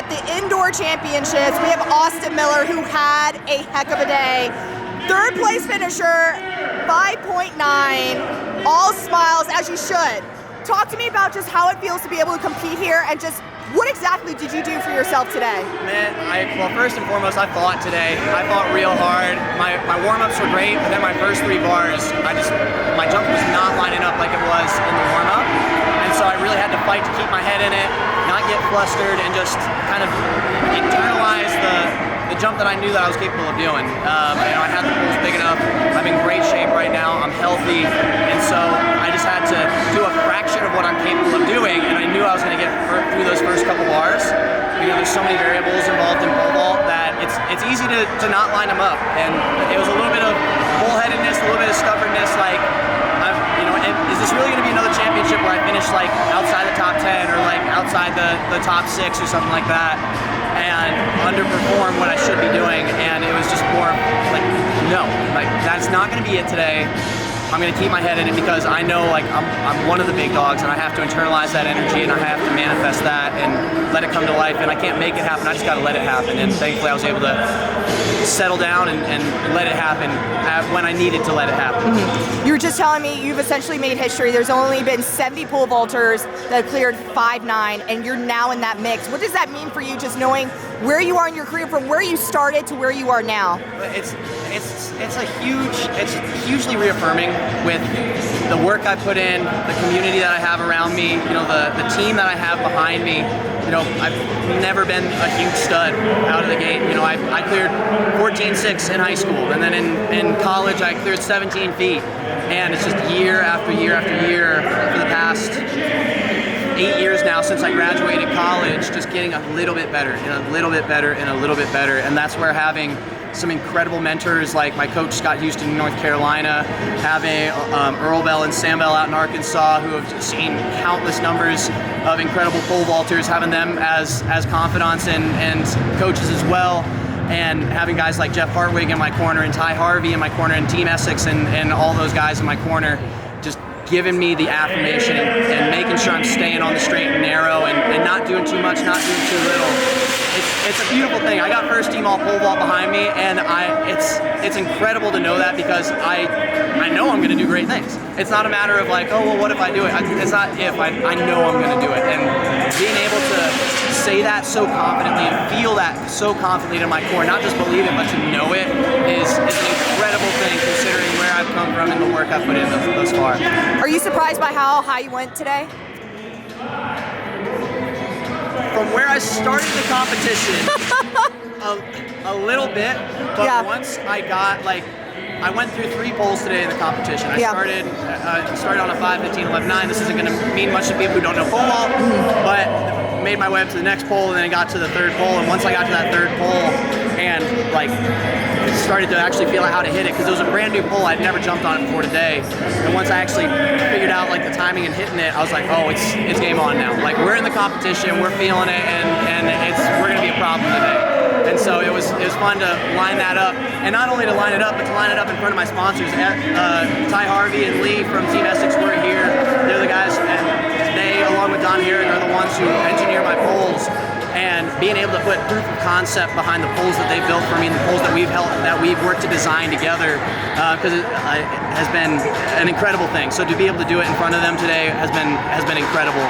at the Indoor Championships. We have Austin Miller, who had a heck of a day. Third place finisher, 5.9, all smiles, as you should. Talk to me about just how it feels to be able to compete here, and just what exactly did you do for yourself today? Man, well, first and foremost, I fought today. I fought real hard. My warm-ups were great, but then my first 3 bars, my jump was not lining up like it was in the warm-up. And so I really had to fight to keep my head in it, not get flustered, and just kind of internalize the jump that I knew that I was capable of doing. I had the pulls big enough. I'm in great shape right now. I'm healthy. And so I just had to do a fraction of what I'm capable of doing, and I knew I was going to get through those first couple bars. There's so many variables involved in pole vault that it's easy to not line them up. And it was a little bit of bullheadedness, a little bit of stubbornness, like, is this really going to be another championship where I finish like outside the top 10 or like outside the top 6 or something like that, and underperform what I should be doing? And it was just more like, no, like that's not going to be it today. I'm going to keep my head in it because I know like I'm one of the big dogs, and I have to internalize that energy, and I have to manifest that and let it come to life. And I can't make it happen, I just got to let it happen. And thankfully I was able to settle down and let it happen when I needed to let it happen. You were just telling me you've essentially made history. There's only been 70 pole vaulters that have cleared 5.9, and you're now in that mix. What does that mean for you, just knowing where you are in your career, from where you started to where you are now? It's hugely reaffirming with the work I put in, the community that I have around me, the team that I have behind me. I've never been a huge stud out of the gate. I cleared 14.6 in high school, and then in college I cleared 17 feet. And it's just year after year after year for the past 8 years now since I graduated college, just getting a little bit better and a little bit better and a little bit better. And that's where having some incredible mentors like my coach Scott Houston in North Carolina, having Earl Bell and Sam Bell out in Arkansas, who have seen countless numbers of incredible pole vaulters, having them as confidants and coaches as well, and having guys like Jeff Hartwig in my corner and Ty Harvey in my corner and Team Essex and all those guys in my corner, just giving me the affirmation and making sure I'm staying on the straight and narrow and not doing too much, not doing too little. It's a beautiful thing. I got first team all pole vault behind me, and it's incredible to know that, because I know I'm going to do great things. It's not a matter of like, oh, well, what if I do it? It's not if, I know I'm going to do it. And being able to say that so confidently and feel that so confidently to my core, not just believe it, but to know it, is an incredible thing considering where I've come from and the work I've put in thus far. Are you surprised by how high you went today? From where I started the competition, a little bit, but yeah. Once I got I went through 3 poles today in the competition. I started on a 5, 15, 11, 9. This isn't going to mean much to people who don't know pole vault, but made my way up to the next pole, and then I got to the 3rd pole. And once I got to that 3rd pole and started to actually feel out how to hit it, because it was a brand new pole, I'd never jumped on it before today. And once I actually figured out the timing and hitting it, I was like, oh, it's game on now. We're in the competition, we're feeling it, and we're going to be a problem today. And so it was fun to line that up, and not only to line it up, but to line it up in front of my sponsors. Ty Harvey and Lee from Team Essex were here. They're the guys, and they, along with Don Heron, are the ones who engineer my poles. And being able to put proof of concept behind the poles that they built for me, and the poles that we've worked to design together, because it has been an incredible thing. So to be able to do it in front of them today has been incredible,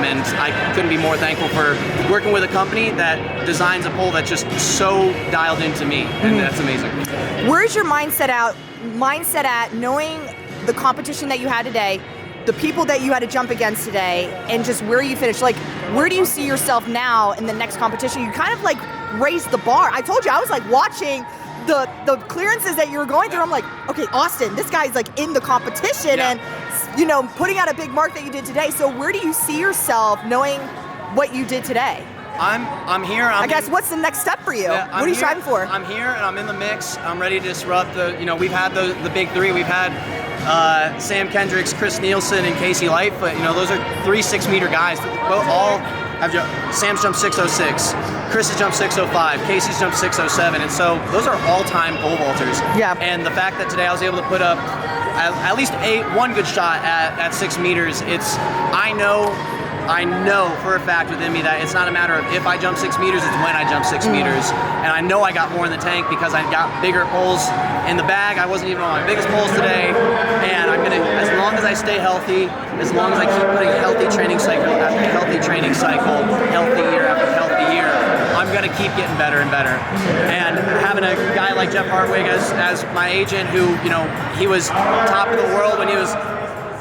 and I couldn't be more thankful for working with a company that designs a pole that's just so dialed into me, and that's amazing. Where's your mindset at knowing the competition that you had today, the people that you had to jump against today, and just where you finished? Where do you see yourself now in the next competition? You kind of raised the bar. I told you, I was watching the clearances that you were going through. I'm like, okay, Austin, this guy's in the competition, and putting out a big mark that you did today. So where do you see yourself knowing what you did today? I'm here. I guess what's the next step for you? What are you striving for? I'm here and I'm in the mix. I'm ready to disrupt we've had the big 3. We've had Sam Kendricks, Chris Nilsen, and Casey Lightfoot. Those are 3 6-meter guys. All have Sam's jumped 606, Chris has jumped 605, Casey's jumped 607, and so those are all-time pole vaulters. Yeah. And the fact that today I was able to put up at least one good shot at 6 meters, I know I know for a fact within me that it's not a matter of if I jump 6 meters, it's when I jump 6 meters. And I know I got more in the tank because I got bigger pulls in the bag. I wasn't even on my biggest pulls today. And I'm gonna, as long as I stay healthy, as long as I keep putting healthy training cycle after healthy training cycle, healthy year after healthy year, I'm gonna keep getting better and better. And having a guy like Jeff Hartwig as my agent, who, you know, he was top of the world when he was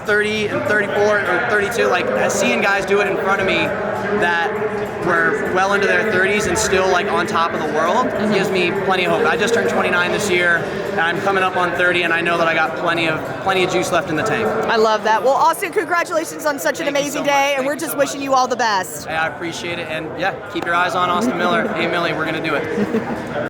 30 and 34 or 32, like seeing guys do it in front of me that were well into their 30s and still like on top of the world gives me plenty of hope. I just turned 29 this year, and I'm coming up on 30, and I know that I got plenty of juice left in the tank. I love that. Well, Austin, congratulations on such an amazing day, and we're just wishing you all the best. I appreciate it, and yeah, keep your eyes on Austin Miller. Hey Millie, we're gonna do it.